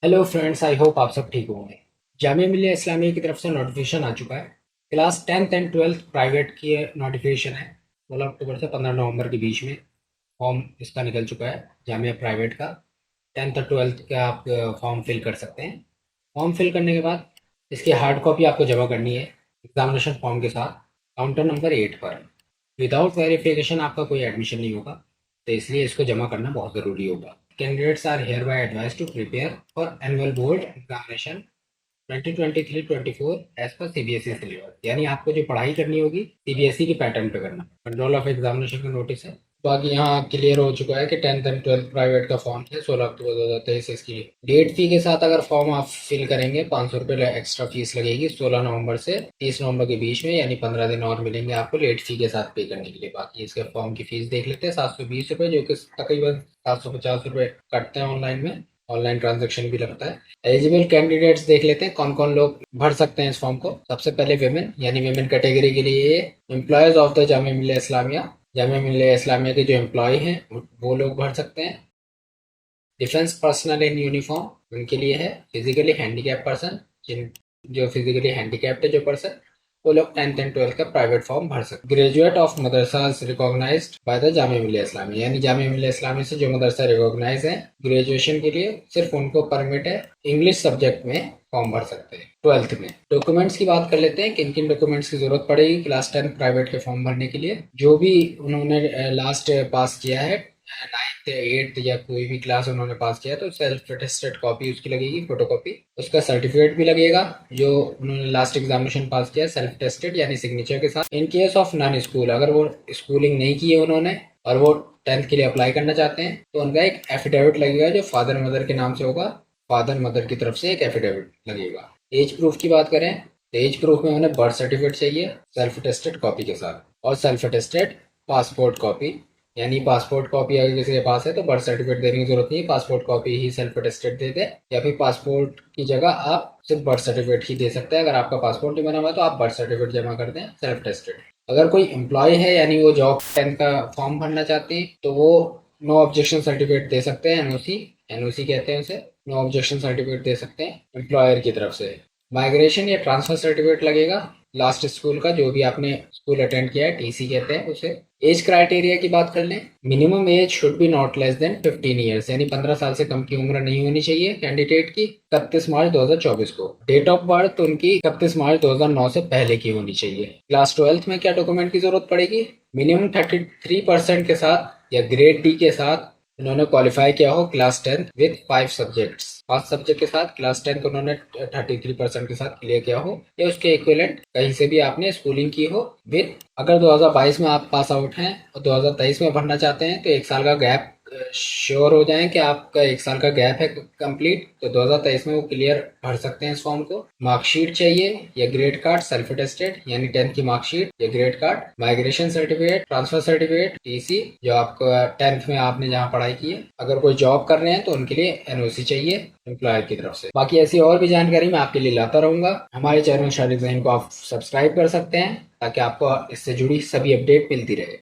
Hello friends, I hope आप सब ठीक होंगे। जामिया मिलिया इस्लामिया की तरफ से नोटिफिकेशन आ चुका है। Class 10th and 12th private की नोटिफिकेशन है। 16 अक्टूबर से 15 नवंबर के बीच में फॉर्म इसका निकल चुका है जामिया प्राइवेट का। 10th और 12th का आप फॉर्म फिल कर सकते हैं। फॉर्म फिल करने के बाद इसकी हार्ड कॉपी आपको जमा करनी है एग्जामिनेशन फॉर्म के साथ काउंटर नंबर 8 पर। विदाउट वेरिफिकेशन आपका कोई एडमिशन नहीं होगा, तो इसलिए इसको जमा करना बहुत ज़रूरी होगा। Candidates are hereby advise to prepare for annual board examination 2023-24 as per CBSE syllabus, यानी आपको जो पढ़ाई करनी होगी सीबीएसई के पैटर्न पे करना। कंट्रोल ऑफ एग्जामिनेशन का नोटिस है। बाकी यहाँ क्लियर हो चुका है कि 10th एंड 12th प्राइवेट का फॉर्म है 16 अक्टूबर 2023। इसकी डेट फी के साथ अगर फॉर्म आप फिल करेंगे 500 रुपये एक्स्ट्रा फीस लगेगी 16 नवंबर से 30 नवंबर के बीच में, यानी 15 दिन और मिलेंगे आपको लेट फी के साथ पे करने के लिए। बाकी इसके फॉर्म की फीस देख लेते हैं 720 रुपये, जो कि तकरीबन 750 रुपये कटते हैं ऑनलाइन में। ऑनलाइन ट्रांजेक्शन भी लगता है। एलिजिबल कैंडिडेट्स देख लेते हैं कौन कौन लोग भर सकते हैं इस फॉर्म को। सबसे पहले विमेन, यानी विमेन कैटेगरी के लिए ये employees of the Jamia Millia Islamia, Jamia Millia Islamia के जो एम्प्लॉय हैं वो लोग भर सकते हैं। डिफेंस पर्सनल इन यूनिफॉर्म उनके लिए है। फिजिकली हैंडीकैप पर्सन, जिन जो फिजिकली हैंडीकैप्ड है जो पर्सन, वो लोग 10th एंड 12th का प्राइवेट फॉर्म भर सकते। Graduate of madrasa recognised by the Jamia Millia Islamia, यानी जामिया मिलिया इस्लामिया से जो मदरसा रिकॉग्नाइज है ग्रेजुएशन के लिए, सिर्फ उनको परमिट है इंग्लिश सब्जेक्ट में फॉर्म भर सकते हैं 12th में। डॉक्यूमेंट्स की बात कर लेते हैं, किन किन डॉक्यूमेंट्स की जरूरत पड़ेगी क्लास 10 प्राइवेट के फॉर्म भरने के लिए। जो भी उन्होंने लास्ट पास किया है 9th 8th या कोई भी क्लास उन्होंने पास किया तो सेल्फ अटेस्टेड कॉपी उसकी लगेगी, फोटो कॉपी। उसका सर्टिफिकेट भी लगेगा जो उन्होंने लास्ट एग्जामिनेशन पास किया सेल्फ टेस्टेड, यानी सिग्नेचर के साथ। In case of non school, अगर वो स्कूलिंग नहीं की है उन्होंने और वो 10th के लिए अप्लाई करना चाहते हैं, तो उनका एक एफिडेविट लगेगा जो फादर मदर के नाम से होगा। फादर मदर की तरफ से एक एफिडेविट लगेगा। एज प्रूफ की बात करें तो एज प्रूफ में उन्हें बर्थ सर्टिफिकेट चाहिए सेल्फ अटेस्टेड कॉपी के साथ, और सेल्फ अटेस्टेड पासपोर्ट कॉपी, यानी पासपोर्ट कॉपी अगर किसी के पास है तो बर्थ सर्टिफिकेट देने की जरूरत नहीं है, पासपोर्ट कॉपी ही सेल्फ अटेस्टेड दे दे। या फिर पासपोर्ट की जगह आप सिर्फ बर्थ सर्टिफिकेट ही दे सकते हैं। अगर आपका पासपोर्ट नहीं बना हुआ तो आप बर्थ सर्टिफिकेट जमा कर दें सेल्फ अटेस्टेड। अगर कोई एम्प्लॉय है यानी वो जॉब 10 का फॉर्म भरना चाहते हैं तो वो नो ऑब्जेक्शन सर्टिफिकेट दे सकते हैं, एनओसी, एनओसी कहते हैं उसे। नो ऑब्जेक्शन सर्टिफिकेट दे सकते हैं एम्प्लॉयर की तरफ से। माइग्रेशन या ट्रांसफर सर्टिफिकेट लगेगा लास्ट स्कूल का, जो भी आपने स्कूल अटेंड किया है, टीसी कहते हैं उसे। एज क्राइटेरिया की बात कर लें, minimum age should be not less than 15 years, यानी 15 साल से कम की उम्र नहीं होनी चाहिए कैंडिडेट की 31 मार्च 2024 को। डेट ऑफ बर्थ उनकी 31 मार्च 2009 से पहले की होनी चाहिए। क्लास 12th में क्या डॉक्यूमेंट की जरूरत पड़ेगी, मिनिमम 33% के साथ या ग्रेड डी के साथ उन्होंने क्वालिफाई किया हो क्लास 10 विद 5 सब्जेक्ट्स। 5 सब्जेक्ट के साथ क्लास 10 उन्होंने 33% के साथ क्लियर किया हो, या उसके इक्विवेलेंट कहीं से भी आपने स्कूलिंग की हो विद। अगर 2022 में आप पास आउट हैं और 2023 में भरना चाहते हैं तो 1 साल का गैप श्योर हो जाए कि आपका 1 साल का गैप है कंप्लीट, तो 2023 में वो क्लियर भर सकते हैं इस फॉर्म को। मार्कशीट चाहिए या ग्रेड कार्ड सेल्फ अटेस्टेड, यानी 10th की मार्कशीट या grade card. Migration certificate, transfer certificate, TC जो आपका 10th में आपने जहाँ पढ़ाई की है। अगर कोई जॉब कर रहे हैं तो उनके लिए एनओसी चाहिए एम्प्लॉयर की तरफ से। बाकी ऐसी और भी जानकारी मैं आपके लिए लाता रहूंगा। हमारे चैनल शारिक ज़हीन को आप सब्सक्राइब कर सकते हैं ताकि आपको इससे जुड़ी सभी अपडेट मिलती रहे।